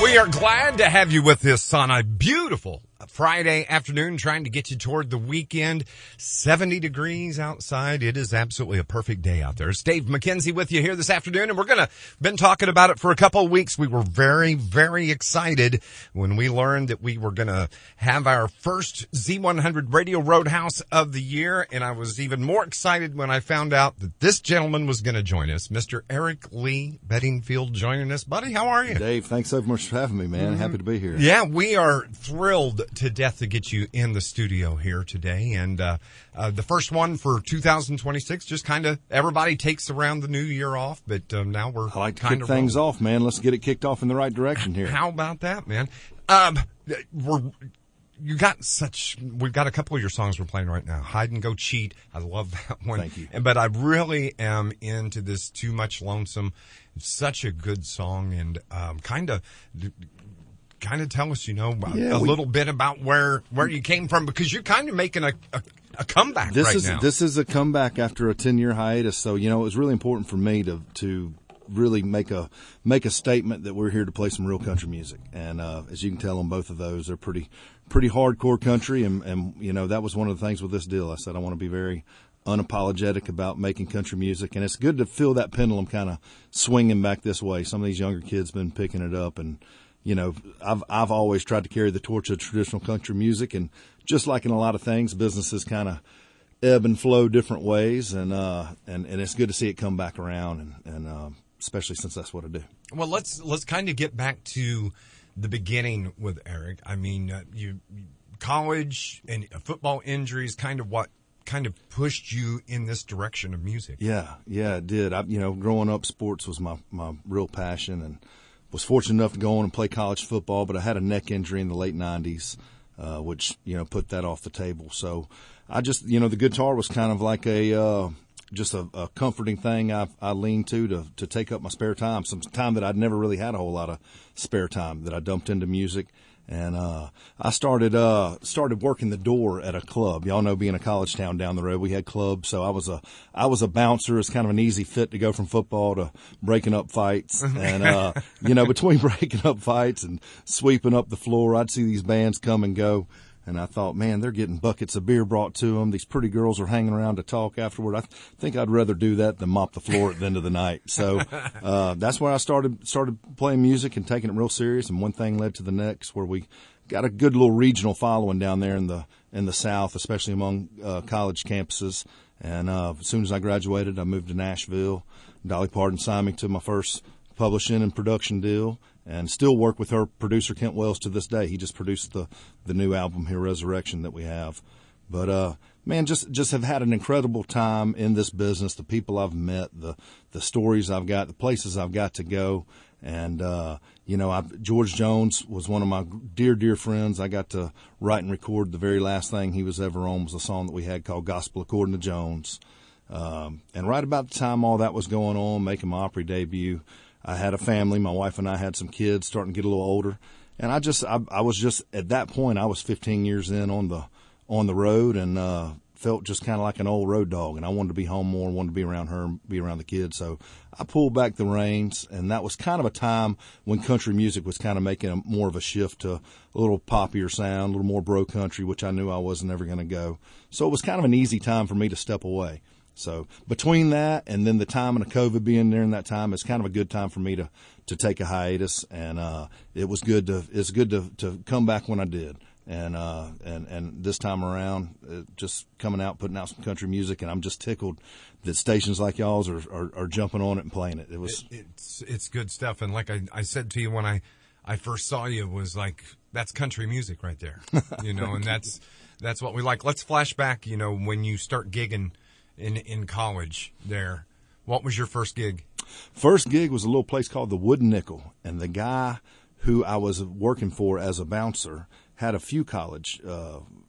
We are glad to have you with us on a beautiful Friday afternoon, trying to get you toward the weekend. 70 degrees outside. It is absolutely a perfect day out there. It's Dave McKenzie with you here this afternoon, and been talking about it for a couple of weeks. We were very, very excited when we learned that we were going to have our first Z100 Radio Roadhouse of the year, and I was even more excited when I found out that this gentleman was going to join us, Mr. Eric Lee Beddingfield, joining us. Buddy, how are you? Dave, thanks so much for having me, man. Mm-hmm. Happy to be here. Yeah, we are thrilled to death to get you in the studio here today. And the first one for 2026, just kind of everybody takes around the new year off, but now we're I like to kick things off, man. Let's get it kicked off in the right direction here. How about that, man? We've got a couple of your songs we're playing right now. Hide and Go Cheat. I love that one. Thank you. But I really am into this Too Much Lonesome. It's such a good song, and kind of tell us, a little bit about where you came from, because you're kind of making a comeback right now. This is a comeback after a 10-year hiatus. So, it was really important for me to really make a statement that we're here to play some real country music. And as you can tell on both of those, they're pretty hardcore country. And that was one of the things with this deal. I said I want to be very unapologetic about making country music, and it's good to feel that pendulum kind of swinging back this way. Some of these younger kids been picking it up, and I've always tried to carry the torch of traditional country music, and just like in a lot of things, businesses kind of ebb and flow different ways, and it's good to see it come back around, and especially since that's what I do. Well, let's kind of get back to the beginning with Eric. I mean, you college and football injuries, kind of pushed you in this direction of music. Yeah, it did. Growing up, sports was my real passion, and was fortunate enough to go on and play college football, but I had a neck injury in the late 90s, which, put that off the table. So I just, the guitar was kind of like a comforting thing I leaned to take up my spare time, some time that I'd never really had a whole lot of spare time, that I dumped into music. And I started working the door at a club. Y'all know, being a college town down the road, we had clubs. So I was a bouncer. It's kind of an easy fit to go from football to breaking up fights. And between breaking up fights and sweeping up the floor, I'd see these bands come and go. And I thought, man, they're getting buckets of beer brought to them. These pretty girls are hanging around to talk afterward. I think I'd rather do that than mop the floor at the end of the night. So that's where I started playing music and taking it real serious. And one thing led to the next, where we got a good little regional following down there in the South, especially among college campuses. And as soon as I graduated, I moved to Nashville. Dolly Parton signed me to my first publishing and production deal, and still work with her producer, Kent Wells, to this day. He just produced the new album here, Resurrection, that we have. But, man, just have had an incredible time in this business. The people I've met, the stories I've got, the places I've got to go. And, George Jones was one of my dear, dear friends. I got to write and record the very last thing he was ever on, was a song that we had called Gospel According to Jones. And right about the time all that was going on, making my Opry debut, I had a family. My wife and I had some kids starting to get a little older. And I was just, at that point, I was 15 years in on the road, and felt just kind of like an old road dog. And I wanted to be home more, wanted to be around her and be around the kids. So I pulled back the reins, and that was kind of a time when country music was kind of making more of a shift to a little poppier sound, a little more bro country, which I knew I wasn't ever going to go. So it was kind of an easy time for me to step away. So between that and then the time of the COVID being there in that time, it's kind of a good time for me to take a hiatus. And it's good to come back when I did. And this time around, just coming out, putting out some country music, and I'm just tickled that stations like y'all's are jumping on it and playing it. It's good stuff. And like I said to you when I first saw you, was like, that's country music right there, and that's what we like. Let's flash back, when you start gigging in college there. What was your first gig? First gig was a little place called the Wooden Nickel, and the guy who I was working for as a bouncer had a few college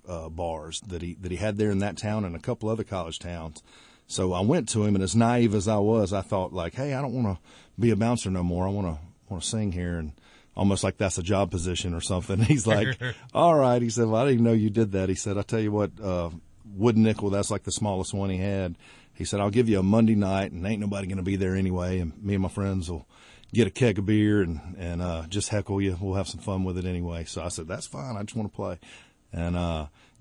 bars that he had there in that town and a couple other college towns. So I went to him, and as naive as I was, I thought, like, hey, I don't want to be a bouncer no more. I want to sing here, and almost like that's a job position or something. He's like, all right. He said, well, I didn't even know you did that. He said, I'll tell you what, Wooden Nickel, that's like the smallest one he had. He said, I'll give you a Monday night, and ain't nobody going to be there anyway, and me and my friends will get a keg of beer and just heckle you. We'll have some fun with it anyway. So I said, that's fine. I just want to play. And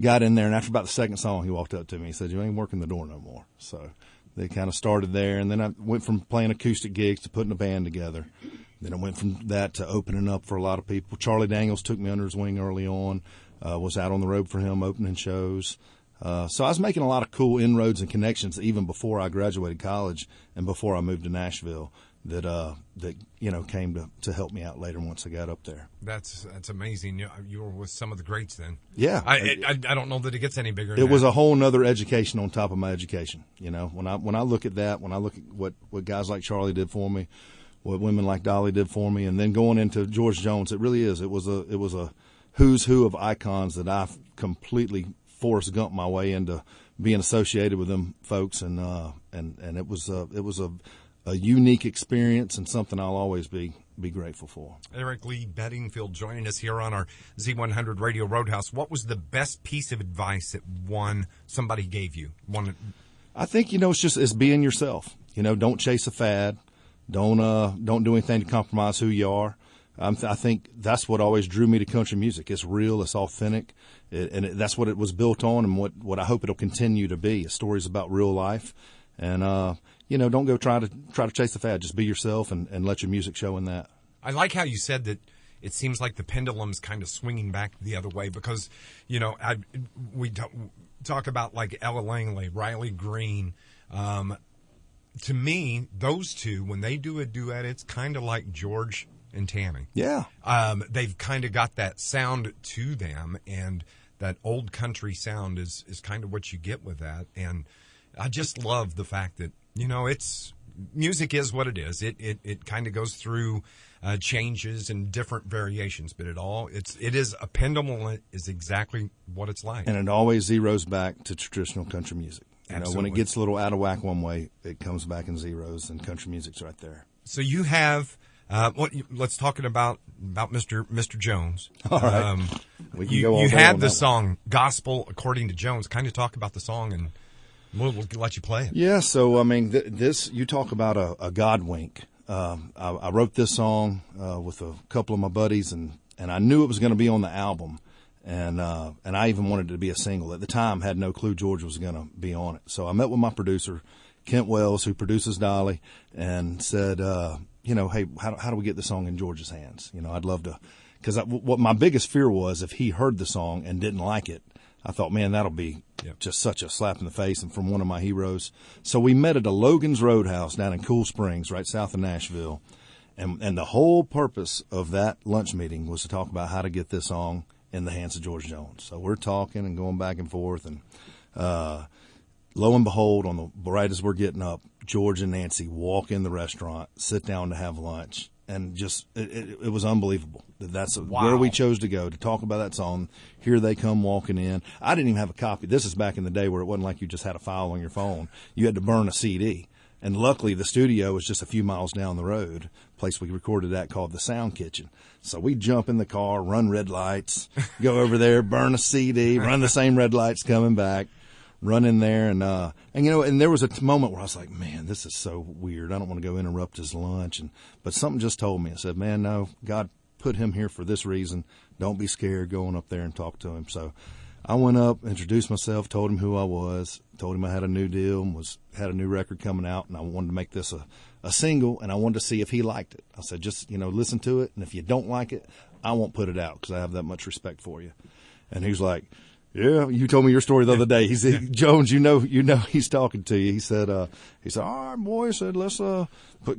got in there, and after about the second song, he walked up to me. He said, you ain't working the door no more. So they kind of started there, and then I went from playing acoustic gigs to putting a band together. Then I went from that to opening up for a lot of people. Charlie Daniels took me under his wing early on, was out on the road for him opening shows. So I was making a lot of cool inroads and connections even before I graduated college and before I moved to Nashville that came to help me out later once I got up there. That's amazing. You were with some of the greats then. Yeah. I don't know that it gets any bigger than that. It was a whole nother education on top of my education. When I look at that, when I look at what guys like Charlie did for me, what women like Dolly did for me, and then going into George Jones, it really is. It was a who's who of icons that I've completely Forrest Gump my way into being associated with them folks, and it was a unique experience and something I'll always be grateful for. Eric Lee Beddingfield joining us here on our Z100 Radio Roadhouse. What was the best piece of advice that somebody gave you? I think it's being yourself. Don't chase a fad. Don't do anything to compromise who you are. I think that's what always drew me to country music. It's real, it's authentic, that's what it was built on, and what I hope it'll continue to be. Stories about real life, and don't go try to chase the fad. Just be yourself and let your music show in that. I like how you said that. It seems like the pendulum's kind of swinging back the other way because, we talk about like Ella Langley, Riley Green. To me, those two, when they do a duet, it's kind of like George and Tammy. Yeah. They've kind of got that sound to them, and that old country sound is kind of what you get with that. And I just love the fact that, music is what it is. It kind of goes through changes and different variations, but it is a pendulum is exactly what it's like. And it always zeroes back to traditional country music. When it gets a little out of whack one way, it comes back in zeros, and country music's right there. So you have, let's talk about Mr. Jones. All right. You had the song "Gospel According to Jones." Kind of talk about the song, and we'll let you play it. Yeah. So this you talk about a God wink. I wrote this song with a couple of my buddies, and I knew it was going to be on the album. And I even wanted it to be a single. At the time, had no clue George was going to be on it. So I met with my producer, Kent Wells, who produces Dolly, and said, hey, how do we get the song in George's hands? I'd love to, because what my biggest fear was if he heard the song and didn't like it, I thought, man, that'll be just such a slap in the face and from one of my heroes. So we met at a Logan's Roadhouse down in Cool Springs, right south of Nashville. And the whole purpose of that lunch meeting was to talk about how to get this song in the hands of George Jones. So we're talking and going back and forth, and lo and behold, right as we're getting up, George and Nancy walk in the restaurant, sit down to have lunch, and just it was unbelievable. That's where we chose to go to talk about that song. Here they come walking in. I didn't even have a copy. This is back in the day where it wasn't like you just had a file on your phone. You had to burn a CD. And luckily, the studio was just a few miles down the road, a place we recorded at called the Sound Kitchen. So we jump in the car, run red lights, go over there, burn a CD, run the same red lights coming back, run in there. And there was a moment where I was like, man, this is so weird. I don't want to go interrupt his lunch. But something just told me. I said, man, no, God put him here for this reason. Don't be scared going up there and talk to him. So I went up, introduced myself, told him who I was, told him I had a new deal and had a new record coming out, and I wanted to make this a single, and I wanted to see if he liked it. I said, just, listen to it, and if you don't like it, I won't put it out because I have that much respect for you. And he was like, yeah, you told me your story the other day. He said, Jones, he's talking to you. He said, all right, boy, he said, let's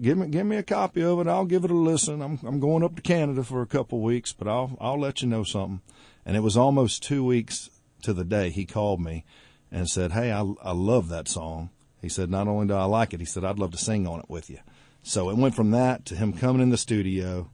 give me a copy of it. I'll give it a listen. I'm going up to Canada for a couple of weeks, but I'll let you know something. And it was almost 2 weeks to the day he called me and said, hey, I love that song. He said, not only do I like it, he said, I'd love to sing on it with you. So it went from that to him coming in the studio.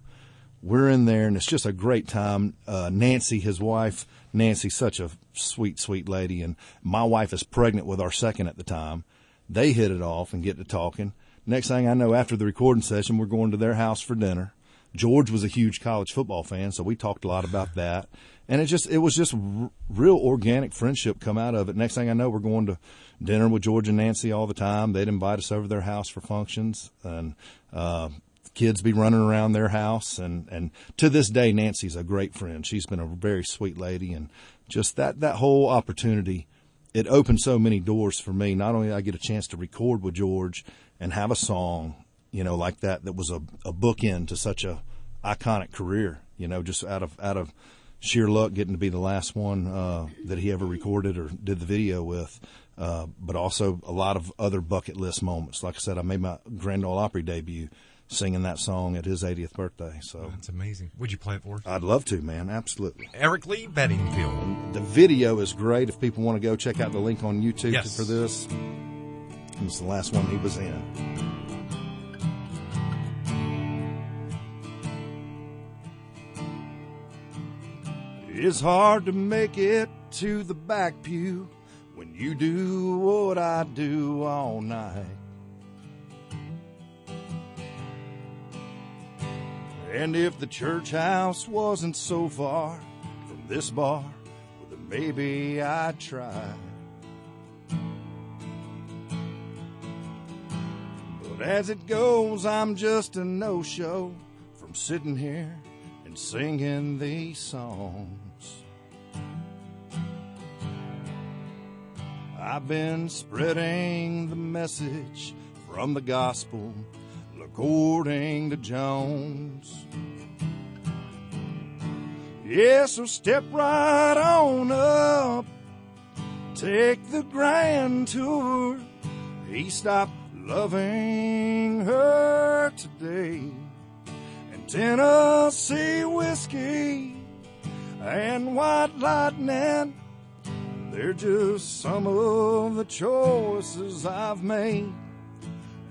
We're in there, and it's just a great time. Nancy, his wife, Nancy's such a sweet, sweet lady, and my wife is pregnant with our second at the time. They hit it off and get to talking. Next thing I know, after the recording session, we're going to their house for dinner. George was a huge college football fan, so we talked a lot about that. And it was just real organic friendship come out of it. Next thing I know, we're going to dinner with George and Nancy all the time. They'd invite us over to their house for functions. And kids be running around their house. And to this day, Nancy's a great friend. She's been a very sweet lady, and just that whole opportunity, it opened so many doors for me. Not only did I get a chance to record with George and have a song, like that was a bookend to such a iconic career, just out of sheer luck getting to be the last one that he ever recorded or did the video with, but also a lot of other bucket list moments. Like I said, I made my Grand Ole Opry debut singing that song at his 80th birthday. So that's amazing. Would you play it for us? I'd love to, man. Absolutely. Eric Lee Beddingfield. And the video is great. If people want to go check out the link on YouTube for this, it's the last one he was in. It's hard to make it to the back pew when you do what I do all night. And if the church house wasn't so far from this bar, well, then maybe I'd try. But as it goes, I'm just a no-show from sitting here and singing these songs. I've been spreading the message from the gospel according to Jones. Yeah, so step right on up, take the grand tour. He stopped loving her today. And Tennessee whiskey and white lightning, they're just some of the choices I've made.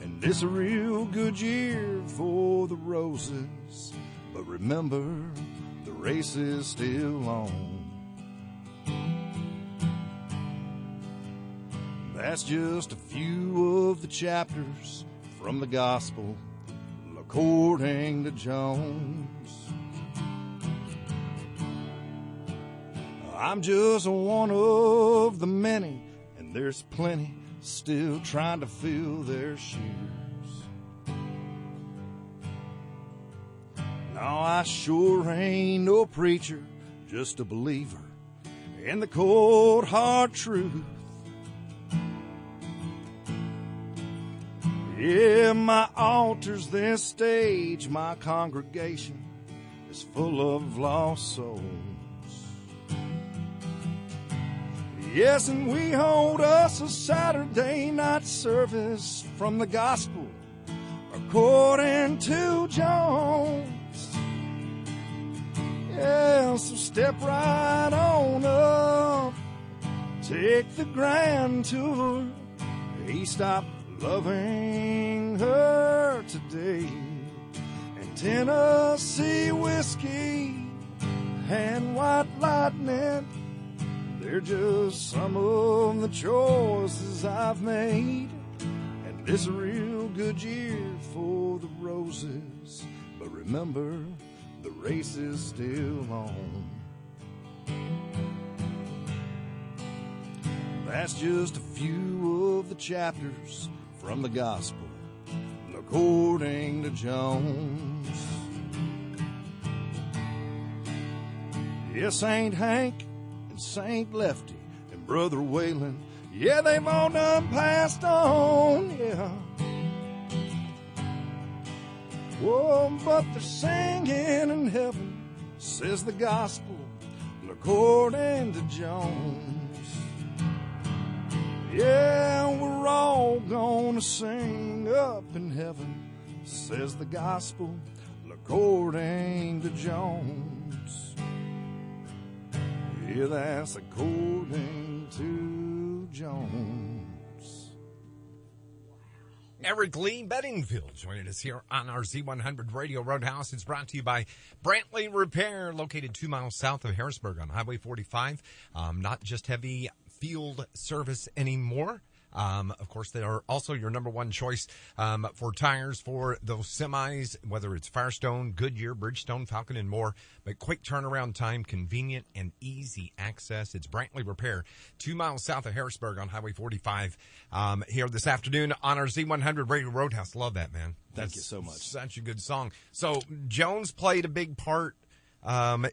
And it's a real good year for the roses, but remember, the race is still on. That's just a few of the chapters from the gospel according to Jones. I'm just one of the many, and there's plenty still trying to fill their shoes. Now I sure ain't no preacher, just a believer in the cold hard truth. Yeah, my altar's this stage, my congregation is full of lost souls. Yes, and we hold us a Saturday night service from the gospel according to Jones. Yeah, so step right on up, take the grand tour. He stopped loving her today. And Tennessee whiskey and white lightning, they're just some of the choices I've made. And it's a real good year for the roses, but remember, the race is still on. That's just a few of the chapters from the gospel according to Jones. Yes, Saint Hank and Saint Lefty and Brother Waylon, yeah, they've all done passed on, yeah. Oh, but they're singing in heaven, says the gospel according to Jones. Yeah, we're all gonna sing up in heaven, says the gospel according to Jones. Yeah, that's according to Jones. Eric Lee Beddingfield joining us here on our Z100 Radio Roadhouse. It's brought to you by Brantley Repair, located 2 miles south of Harrisburg on Highway 45. Not just heavy field service anymore. Of course, they are also your number one choice for tires for those semis, whether it's Firestone, Goodyear, Bridgestone, Falcon, and more. But quick turnaround time, convenient, and easy access. It's Brantley Repair, 2 miles south of Harrisburg on Highway 45. Here this afternoon on our Z100 Radio Roadhouse. Love that, man. Thank you so much. Such a good song. So Jones played a big part, a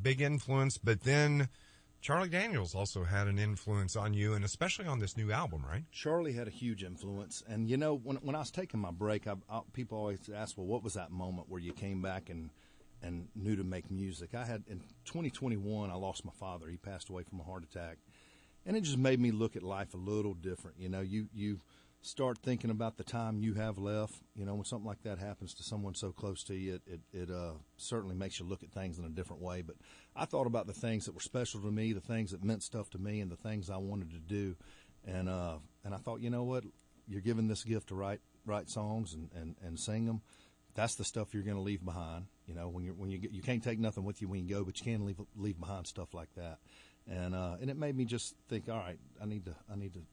big influence, but then Charlie Daniels also had an influence on you, and especially on this new album, right? Charlie had a huge influence. And, you know, when I was taking my break, people always ask, well, what was that moment where you came back and knew to make music? I had, in 2021, I lost my father. He passed away from a heart attack. And it just made me look at life a little different. You know, you start thinking about the time you have left. You know, when something like that happens to someone so close to you, it certainly makes you look at things in a different way. But I thought about the things that were special to me, the things that meant stuff to me, and the things I wanted to do. And I thought, you know what, you're given this gift to write songs and sing them. That's the stuff you're going to leave behind. You know, you can't take nothing with you when you go, but you can leave behind stuff like that. And it made me just think, all right, I need to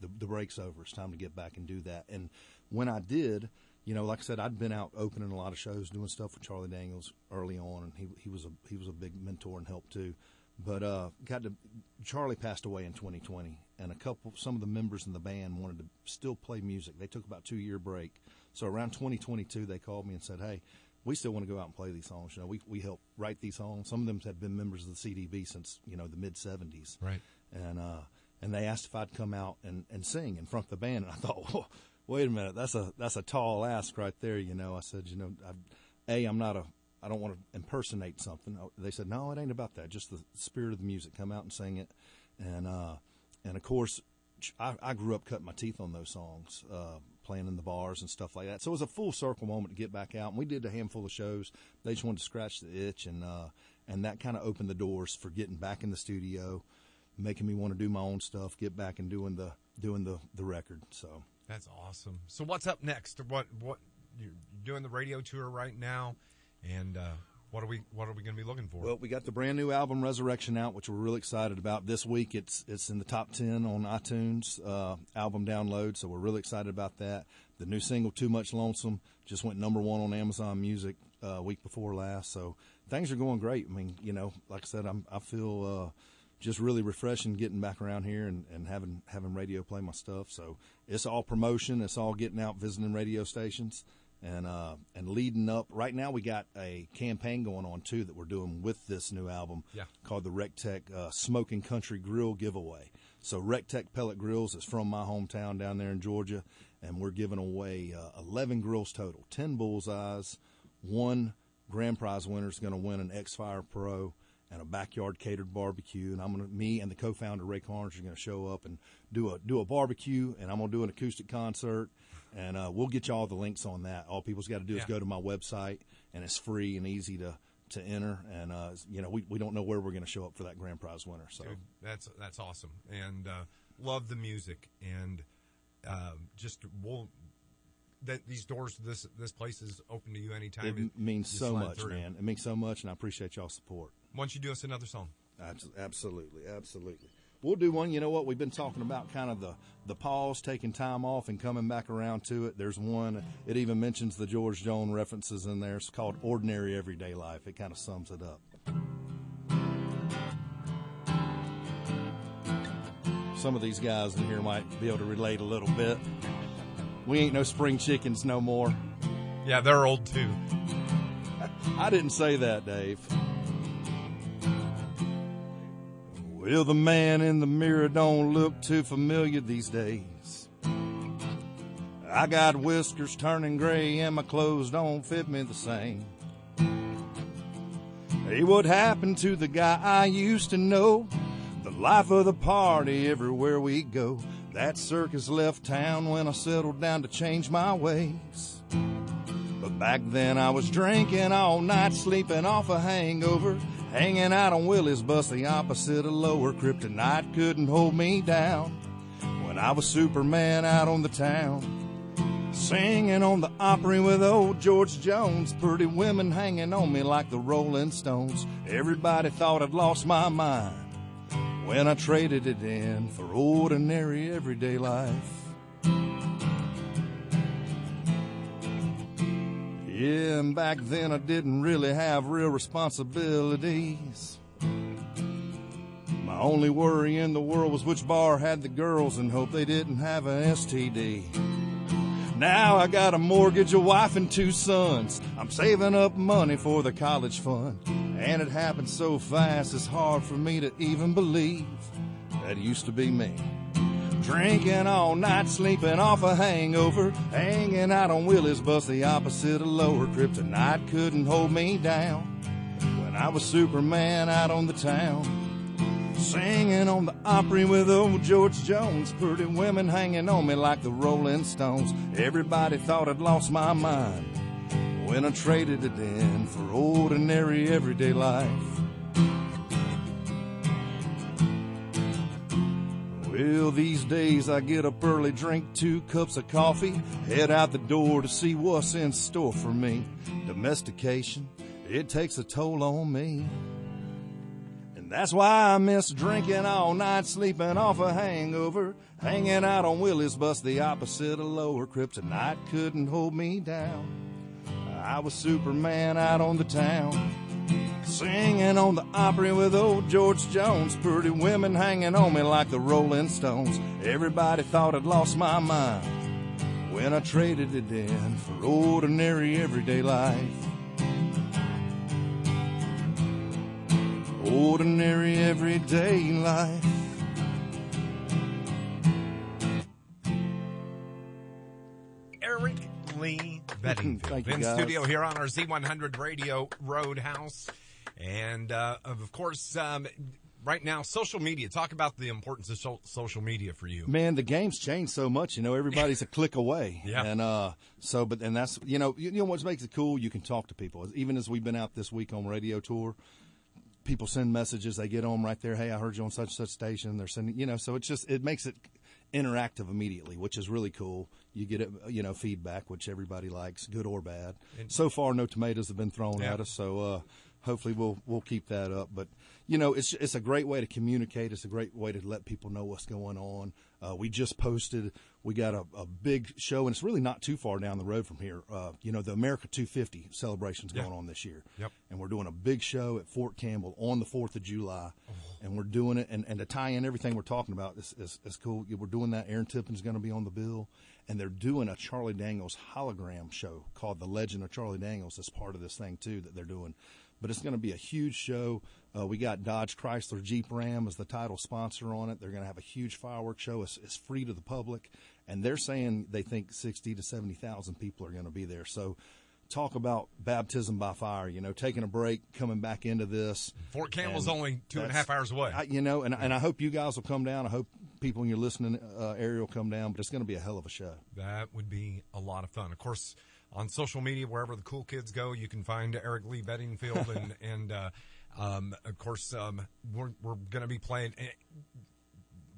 the break's over. It's time to get back and do that. And when I did, you know, like I said, I'd been out opening a lot of shows, doing stuff with Charlie Daniels early on, and he was a big mentor and help too. But Charlie passed away in 2020, and some of the members in the band wanted to still play music. They took about a 2-year break. So around 2022, they called me and said, hey, we still want to go out and play these songs. You know, we helped write these songs. Some of them had been members of the CDB since, you know, the mid-'70s. Right. And they asked if I'd come out and sing in front of the band. And I thought, whoa, wait a minute, that's a tall ask right there. You know, I said, you know, I don't want to impersonate something. They said, no, it ain't about that. Just the spirit of the music. Come out and sing it. And of course, I grew up cutting my teeth on those songs, playing in the bars and stuff like that. So it was a full circle moment to get back out. And we did a handful of shows. They just wanted to scratch the itch, and that kind of opened the doors for getting back in the studio, making me want to do my own stuff, get back and doing the record. So that's awesome. So what's up next? What you're doing the radio tour right now, and what are we going to be looking for? Well, we got the brand new album Resurrection out, which we're really excited about. This week it's in the top 10 on iTunes album download, so we're really excited about that. The new single Too Much Lonesome just went number 1 on Amazon Music week before last, so things are going great. I mean, you know, like I said, I feel just really refreshing getting back around here and having radio play my stuff. So it's all promotion. It's all getting out, visiting radio stations. And leading up, right now we got a campaign going on too that we're doing with this new album called the RecTech Smoking Country Grill Giveaway. So RecTech Pellet Grills is from my hometown down there in Georgia, and we're giving away 11 grills total, 10 bullseyes. 1 grand prize winner is going to win an X-Fire Pro and a backyard catered barbecue. And me and the co-founder Ray Carnes are going to show up and do a barbecue, and I'm going to do an acoustic concert. And we'll get you all the links on that. All people's got to do is go to my website, and it's free and easy to enter. And you know, we don't know where we're going to show up for that grand prize winner. So dude, that's awesome, and love the music, and these doors, this place is open to you anytime. It means so much, man. It means so much, and I appreciate y'all's support. Why don't you do us another song? Absolutely. We'll do one. You know what? We've been talking about kind of the pause, taking time off, and coming back around to it. There's one. It even mentions the George Jones references in there. It's called Ordinary Everyday Life. It kind of sums it up. Some of these guys in here might be able to relate a little bit. We ain't no spring chickens no more. Yeah, they're old too. I didn't say that, Dave. Well, the man in the mirror don't look too familiar these days. I got whiskers turning gray and my clothes don't fit me the same. Hey, what happened to the guy I used to know? The life of the party everywhere we go. That circus left town when I settled down to change my ways. But back then I was drinking all night, sleeping off a hangover, hanging out on Willie's bus, the opposite of lower. Kryptonite couldn't hold me down when I was Superman out on the town, singing on the Opry with old George Jones. Pretty women hanging on me like the Rolling Stones. Everybody thought I'd lost my mind when I traded it in for ordinary everyday life. Yeah, and back then I didn't really have real responsibilities. My only worry in the world was which bar had the girls and hope they didn't have an STD. Now I got a mortgage, a wife, and 2 sons. I'm saving up money for the college fund. And it happened so fast, it's hard for me to even believe that used to be me. Drinking all night, sleeping off a hangover, hanging out on Willie's bus, the opposite of lower. Kryptonite couldn't hold me down when I was Superman out on the town. Singing on the Opry with old George Jones, pretty women hanging on me like the Rolling Stones. Everybody thought I'd lost my mind when I traded it in for ordinary everyday life. Well, these days I get up early, drink 2 cups of coffee, head out the door to see what's in store for me. Domestication, it takes a toll on me. And that's why I miss drinking all night, sleeping off a hangover, hanging out on Willie's bus, the opposite of lower. Kryptonite couldn't hold me down. I was Superman out on the town. Singing on the Opry with old George Jones, pretty women hanging on me like the Rolling Stones. Everybody thought I'd lost my mind when I traded it in for ordinary everyday life. Ordinary everyday life. Eric Lee Beddingfield in studio here on our Z100 Radio Roadhouse. And, of course, right now, social media. Talk about the importance of social media for you. Man, the game's changed so much. You know, everybody's a click away. Yeah. And and that's, you know what makes it cool? You can talk to people. Even as we've been out this week on radio tour, people send messages. They get on right there. Hey, I heard you on such and such station. They're sending, so it makes it interactive immediately, which is really cool. You get feedback, which everybody likes, good or bad. And so far, no tomatoes have been thrown at us. So, hopefully we'll keep that up. But, it's a great way to communicate. It's a great way to let people know what's going on. We just posted, we got a big show, and it's really not too far down the road from here. The America 250 celebration's going on this year. Yep. And we're doing a big show at Fort Campbell on the 4th of July. And we're doing it, and to tie in everything we're talking about is cool. We're doing that. Aaron Tippin's going to be on the bill. And they're doing a Charlie Daniels hologram show called The Legend of Charlie Daniels as part of this thing, too, that they're doing. But it's going to be a huge show. We got Dodge Chrysler Jeep Ram as the title sponsor on it. They're going to have a huge fireworks show. It's free to the public. And they're saying they think 60 to 70,000 people are going to be there. So talk about baptism by fire, taking a break, coming back into this. Fort Campbell's only 2.5 hours away. And I hope you guys will come down. I hope people in your listening area will come down. But it's going to be a hell of a show. That would be a lot of fun. Of course, on social media, wherever the cool kids go, you can find Eric Lee Beddingfield. and of course, we're going to be playing.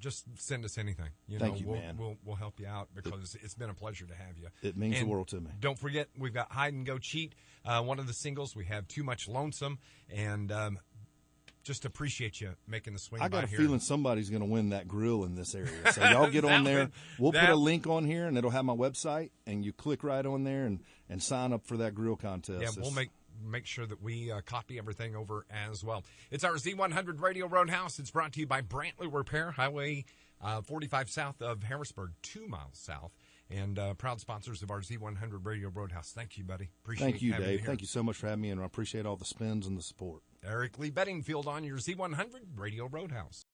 Just send us anything. Thank you, man. We'll help you out because it's been a pleasure to have you. It means the world to me. Don't forget, we've got Hide and Go Cheat. One of the singles, we have Too Much Lonesome. And just appreciate you making the swing. I got a feeling somebody's going to win that grill in this area. So y'all get on there. We'll put a link on here, and it'll have my website, and you click right on there and sign up for that grill contest. Yeah, we'll make sure that we copy everything over as well. It's our Z100 Radio Roadhouse. It's brought to you by Brantley Repair, Highway 45 south of Harrisburg, 2 miles south, and proud sponsors of our Z100 Radio Roadhouse. Thank you, buddy. Thank you, Dave. Thank you so much for having me, and I appreciate all the spins and the support. Eric Lee Beddingfield on your Z100 Radio Roadhouse.